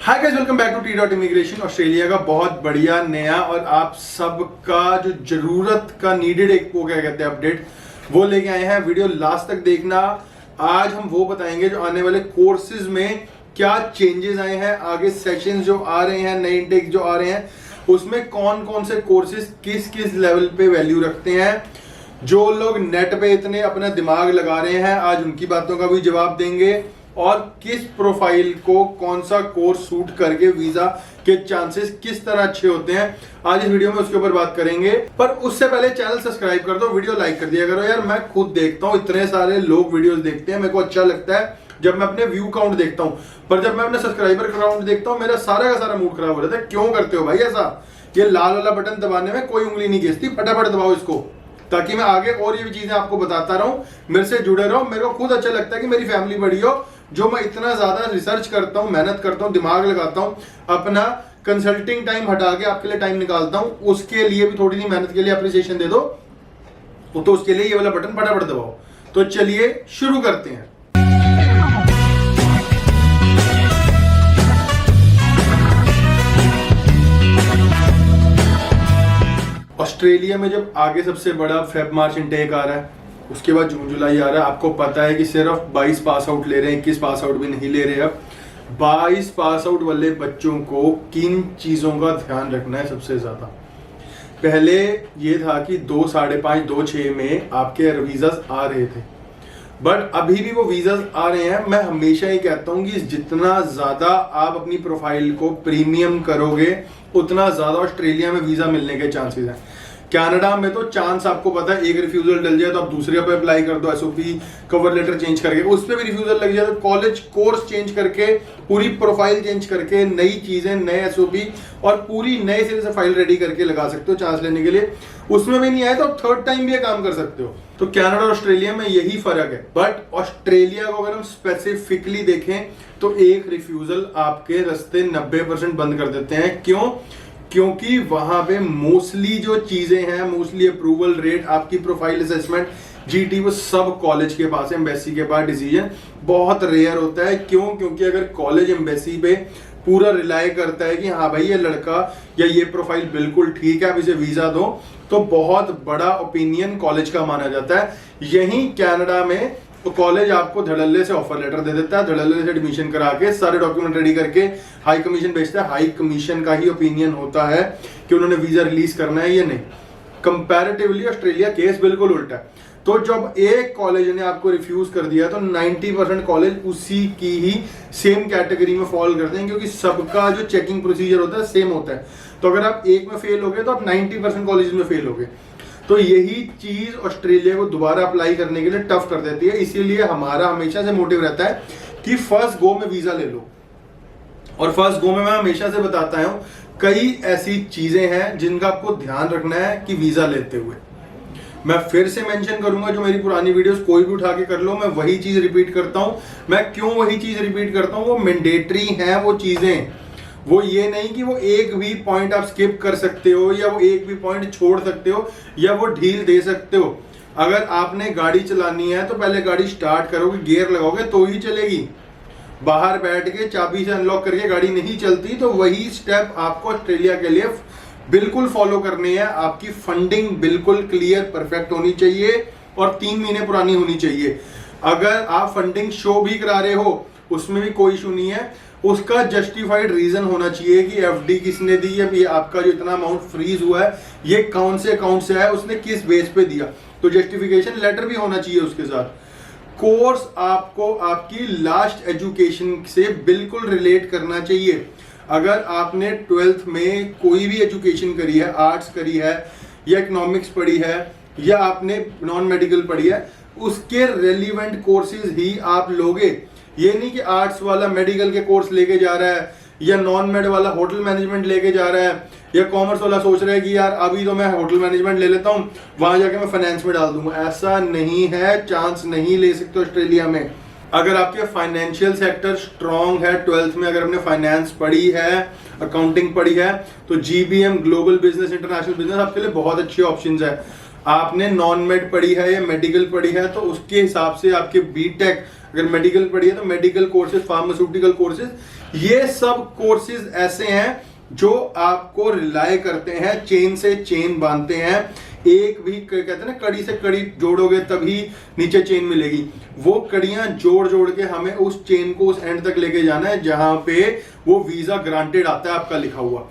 Hi guys, welcome back to T immigration. Australia का बहुत बढ़िया नया और आप सबका जो जरूरत का नीडेड एक वो क्या कहते हैं अपडेट, वो लेके आए हैं। वीडियो लास्ट तक देखना। आज हम वो बताएंगे जो आने वाले कोर्सेज में क्या चेंजेस आए हैं, आगे सेशंस जो आ रहे हैं, नए इंटेक जो आ रहे हैं, उसमें कौन कौन से कोर्सेज किस किस लेवल पे वैल्यू रखते हैं। जो लोग नेट पे इतने अपना दिमाग लगा रहे हैं, आज उनकी बातों का भी जवाब देंगे और किस प्रोफाइल को कौन सा कोर्स सूट करके वीजा के चांसेस किस तरह अच्छे होते हैं, आज इस वीडियो में उसके ऊपर बात करेंगे। पर उससे पहले चैनल सब्सक्राइब कर दो, वीडियो लाइक कर दिया करो यार। मैं खुद देखता हूँ, इतने सारे लोग वीडियोस देखते हैं, मेरे को अच्छा लगता है जब मैं अपने व्यू काउंट देखता हूँ, पर जब मैं अपने सब्सक्राइबर काउंट देखता हूँ मेरा सारा का सारा मूड खराब हो जाता है। क्यों करते हो भाई ऐसा? ये लाल वाला बटन दबाने में कोई उंगली नहीं घिसती, फटाफट दबाओ इसको, ताकि मैं आगे और ये भी चीजें आपको बताता रहूं, मेरे से जुड़े रहो। मेरे को खुद अच्छा लगता है कि मेरी फैमिली बड़ी हो। जो मैं इतना ज्यादा रिसर्च करता हूं, मेहनत करता हूं, दिमाग लगाता हूं, अपना कंसल्टिंग टाइम हटा के आपके लिए टाइम निकालता हूं, उसके लिए भी थोड़ी सी मेहनत के लिए अप्रिसिएशन दे दो, तो उसके लिए ये वाला बटन फटाफट दबाओ। तो चलिए शुरू करते हैं। ऑस्ट्रेलिया में जब आगे सबसे बड़ा फेब मार्च इनटेक आ रहा है, उसके बाद जून जुलाई आ रहा है। आपको पता है कि सिर्फ 22 पास आउट ले रहे हैं, 21 पास आउट भी नहीं ले रहे। अब 22 पास आउट वाले बच्चों को किन चीज़ों का ध्यान रखना है सबसे ज़्यादा? पहले ये था कि 2, 5.5, 2.6 में आपके वीज़ास आ रहे थे, बट अभी भी वो वीज़ास आ रहे हैं। मैं हमेशा ये कहता हूँ कि जितना ज़्यादा आप अपनी प्रोफाइल को प्रीमियम करोगे, उतना ज़्यादा ऑस्ट्रेलिया में वीज़ा मिलने के चांसेस हैं। कनाडा में तो चांस आपको पता है, एक रिफ्यूजल डल जाए तो आप दूसरे पे अप्लाई कर दो, एसओपी कवर लेटर चेंज करके, उस पर भी रिफ्यूजल लग जाए तो कॉलेज कोर्स चेंज करके, पूरी प्रोफाइल चेंज करके, नई चीजें, नए एसओपी और पूरी नए सिरे से फाइल रेडी करके लगा सकते हो चांस लेने के लिए। उसमें भी नहीं आए तो आप थर्ड टाइम भी ये काम कर सकते हो। तो कनाडा और ऑस्ट्रेलिया में यही फर्क है। बट ऑस्ट्रेलिया को अगर हम स्पेसिफिकली देखें तो एक रिफ्यूजल आपके रास्ते 90% बंद कर देते हैं। क्यों? क्योंकि वहां पे मोस्टली जो चीजें हैं, मोस्टली अप्रूवल रेट, आपकी प्रोफाइल असेसमेंट, जीटी, वो सब कॉलेज के पास है। एम्बेसी के पास डिसीजन बहुत रेयर होता है। क्यों? क्योंकि अगर कॉलेज एम्बेसी पे पूरा रिलाई करता है कि हाँ भाई ये लड़का या ये प्रोफाइल बिल्कुल ठीक है, अब इसे वीजा दो, तो बहुत बड़ा ओपिनियन कॉलेज का माना जाता है। यही कनाडा में तो कॉलेज आपको धड़ल्ले से ऑफर लेटर दे देता है, धड़ल्ले से एडमिशन करा के सारे डॉक्यूमेंट रेडी करके हाई कमीशन भेजता है। हाई कमीशन का ही ओपिनियन होता है कि उन्होंने वीजा रिलीज करना है या नहीं। कंपैरेटिवली ऑस्ट्रेलिया केस बिल्कुल उल्टा है। तो जब एक कॉलेज ने आपको रिफ्यूज कर दिया तो 90% कॉलेज उसी की ही सेम कैटेगरी में फॉल करते हैं, क्योंकि सबका जो चेकिंग प्रोसीजर होता है सेम होता है। तो अगर आप एक में फेल हो गए तो आप 90% कॉलेज में फेल हो गए। तो यही चीज ऑस्ट्रेलिया को दोबारा अप्लाई करने के लिए टफ कर देती है। इसीलिए हमारा हमेशा से मोटिव रहता है कि फर्स्ट गो में वीजा ले लो। और फर्स्ट गो में मैं हमेशा से बताता हूं, कई ऐसी चीजें हैं जिनका आपको ध्यान रखना है कि वीजा लेते हुए। मैं फिर से मेंशन करूंगा, जो मेरी पुरानी वीडियोस कोई भी उठा के कर लो, मैं वही चीज रिपीट करता हूं। मैं क्यों वही चीज रिपीट करता हूं? वो मैंडेटरी है वो चीजें। वो ये नहीं कि वो एक भी पॉइंट आप स्किप कर सकते हो, या वो एक भी पॉइंट छोड़ सकते हो, या वो ढील दे सकते हो। अगर आपने गाड़ी चलानी है तो पहले गाड़ी स्टार्ट करोगे, गियर लगाओगे तो ही चलेगी। बाहर बैठ के चाबी से अनलॉक करके गाड़ी नहीं चलती। तो वही स्टेप आपको ऑस्ट्रेलिया के लिए बिल्कुल फॉलो करनी है। आपकी फंडिंग बिल्कुल क्लियर परफेक्ट होनी चाहिए और 3 महीने पुरानी होनी चाहिए। अगर आप फंडिंग शो भी करा रहे हो, उसमें भी कोई इशू नहीं है। उसका जस्टिफाइड रीजन होना चाहिए कि एफडी किसने दी है, ये आपका जो इतना अमाउंट फ्रीज हुआ है ये कौन से अकाउंट से है, उसने किस बेस पे दिया। तो जस्टिफिकेशन लेटर भी होना चाहिए उसके साथ। कोर्स आपको आपकी लास्ट एजुकेशन से बिल्कुल रिलेट करना चाहिए। अगर आपने 12th में कोई भी एजुकेशन करी है, आर्ट्स करी है या इकोनॉमिक्स पढ़ी है या आपने नॉन मेडिकल पढ़ी है, उसके रेलिवेंट कोर्सेज ही आप लोगे। ये नहीं कि आर्ट्स वाला मेडिकल के कोर्स लेके जा रहा है, या नॉन मेड वाला होटल मैनेजमेंट लेके जा रहा है, या कॉमर्स वाला सोच रहा है कि यार अभी तो मैं होटल मैनेजमेंट ले लेता हूँ, वहां जाके मैं फाइनेंस में डाल दूंगा। ऐसा नहीं है, चांस नहीं ले सकते ऑस्ट्रेलिया में। अगर आपके फाइनेंशियल सेक्टर स्ट्रांग है, 12th में अगर आपने फाइनेंस पढ़ी है, अकाउंटिंग पढ़ी है, तो GBM, global business, international business आपके लिए बहुत अच्छे ऑप्शंस है। आपने नॉन मेड पढ़ी है या मेडिकल पढ़ी है, तो उसके हिसाब से आपके बीटेक, अगर मेडिकल पढ़ी है तो मेडिकल कोर्सेज, फार्मास्यूटिकल कोर्सेज, ये सब कोर्सेज ऐसे हैं जो आपको रिलाय करते हैं, चेन से चेन बांधते हैं। एक भी कहते हैं ना, कड़ी से कड़ी जोड़ोगे तभी नीचे चेन मिलेगी। वो कड़ियां जोड़ जोड़ के हमें उस चेन को उस एंड तक लेके जाना है जहां पे वो वीजा ग्रांटेड आता है आपका लिखा हुआ।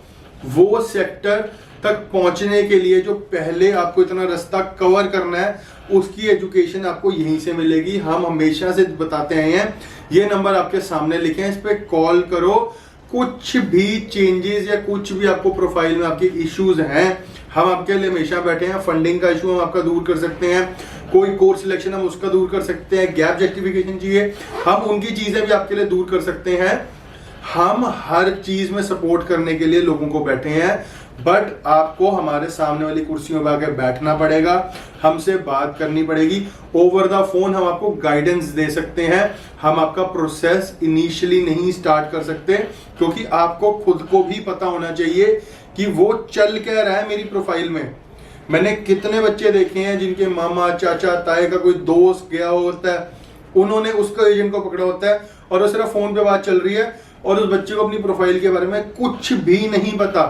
वो सेक्टर तक पहुंचने के लिए जो पहले आपको इतना रास्ता कवर करना है, उसकी एजुकेशन आपको यहीं से मिलेगी। हम हमेशा से बताते हैं, ये नंबर आपके सामने लिखे हैं, इस पे कॉल करो। कुछ भी चेंजेस या कुछ भी आपको प्रोफाइल में आपके इश्यूज हैं, हम आपके लिए हमेशा बैठे हैं। फंडिंग का इशू हम आपका दूर कर सकते हैं, कोई कोर्स सिलेक्शन हम उसका दूर कर सकते हैं, गैप जस्टिफिकेशन चाहिए, हम उनकी चीजें भी आपके लिए दूर कर सकते हैं। हम हर चीज में सपोर्ट करने के लिए लोगों को बैठे हैं, बट आपको हमारे सामने वाली कुर्सियों पर आकर बैठना पड़ेगा, हमसे बात करनी पड़ेगी। ओवर द फोन हम आपको गाइडेंस दे सकते हैं, हम आपका प्रोसेस इनिशियली नहीं स्टार्ट कर सकते, क्योंकि आपको खुद को भी पता होना चाहिए कि वो चल क्या रहा है मेरी प्रोफाइल में। मैंने कितने बच्चे देखे हैं जिनके मामा चाचा ताए का कोई दोस्त गया होता है, उन्होंने उसका एजेंट को पकड़ा होता है और वो सिर्फ फोन पे बात चल रही है और उस बच्चे को अपनी प्रोफाइल के बारे में कुछ भी नहीं पता।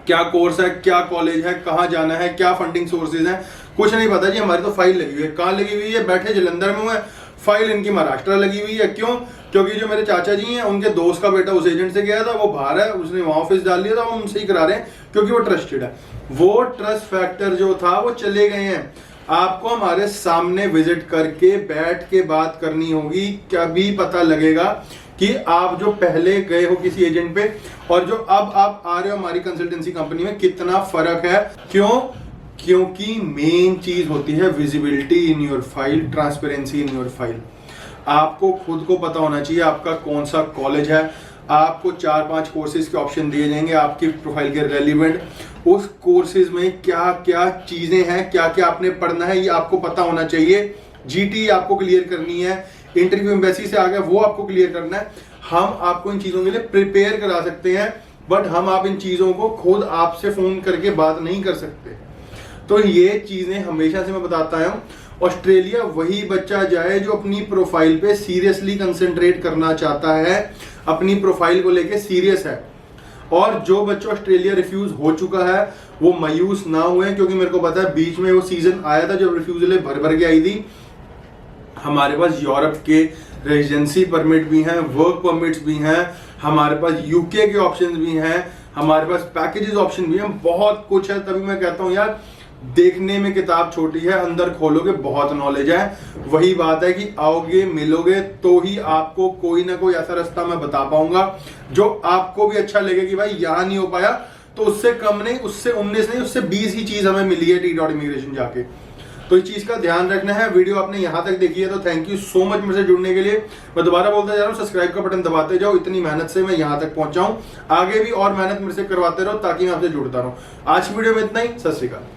क्या कोर्स है, क्या कॉलेज है, कहाँ जाना है, क्या फंडिंग सोर्सेज हैं, कुछ नहीं पता जी। हमारी तो फाइल लगी हुई है, कहाँ लगी हुई है, बैठे जलंधर में है, फाइल इनकी महाराष्ट्र लगी हुई है। क्यों? क्योंकि जो मेरे चाचा जी हैं, उनके दोस्त का बेटा उस एजेंट से गया था, वो बाहर है, उसने वहां ऑफिस डाल लिया था, वो उनसे ही करा रहे हैं क्योंकि वो ट्रस्टेड है। वो ट्रस्ट फैक्टर जो था वो चले गए हैं। आपको हमारे सामने विजिट करके बैठ के बात करनी होगी, कभी पता लगेगा कि आप जो पहले गए हो किसी एजेंट पे और जो अब आप आ रहे हो हमारी कंसल्टेंसी कंपनी में, कितना फर्क है। क्यों? क्योंकि मेन चीज होती है visibility in your file, transparency in your file. आपको खुद को पता होना चाहिए आपका कौन सा कॉलेज है। आपको 4-5 कोर्सेज के ऑप्शन दिए जाएंगे आपकी प्रोफाइल के रेलिवेंट। उस कोर्सेज में क्या क्या चीजें हैं, क्या क्या आपने पढ़ना है, ये आपको पता होना चाहिए। जीटी आपको क्लियर करनी है, इंटरव्यू एम्बेसी से आ गया वो आपको क्लियर करना है। हम आपको इन चीजों के लिए प्रिपेयर करा सकते हैं, बट हम आप इन चीजों को खुद आपसे फोन करके बात नहीं कर सकते। तो ये चीजें हमेशा से मैं बताता हूं। ऑस्ट्रेलिया वही बच्चा जाए जो अपनी प्रोफाइल पे सीरियसली कंसंट्रेट करना चाहता है, अपनी प्रोफाइल को लेके सीरियस है। और जो बच्चा ऑस्ट्रेलिया रिफ्यूज हो चुका है वो मायूस ना हुए, क्योंकि मेरे को पता है बीच में वो सीजन आया था जब रिफ्यूजलें भर भर के आई थी। हमारे पास यूरोप के रेजिडेंसी परमिट भी हैं, वर्क परमिट्स भी हैं, हमारे पास यूके के ऑप्शंस भी हैं, हमारे पास पैकेजेस ऑप्शन भी हैं, बहुत कुछ है। तभी मैं कहता हूं यार, देखने में किताब छोटी है, अंदर खोलोगे बहुत नॉलेज है। वही बात है कि आओगे मिलोगे तो ही आपको कोई ना कोई ऐसा रास्ता मैं बता पाऊंगा जो आपको भी अच्छा लगे कि भाई यहां नहीं हो पाया तो उससे कम नहीं, उससे 19 नहीं, उससे 20 ही चीज हमें मिली है T.Immigration जाके। तो इस चीज का ध्यान रखना है। वीडियो आपने यहां तक देखी है तो थैंक यू सो मच मेरे से जुड़ने के लिए। मैं दोबारा बोलता जा रहा हूं, सब्सक्राइब का बटन दबाते जाओ, इतनी मेहनत से मैं यहां तक पहुंचा हूं। आगे भी और मेहनत मेरे से करवाते रहो ताकि मैं आपसे जुड़ता रहूं। आज की वीडियो में इतना ही। सत श्री अकाल।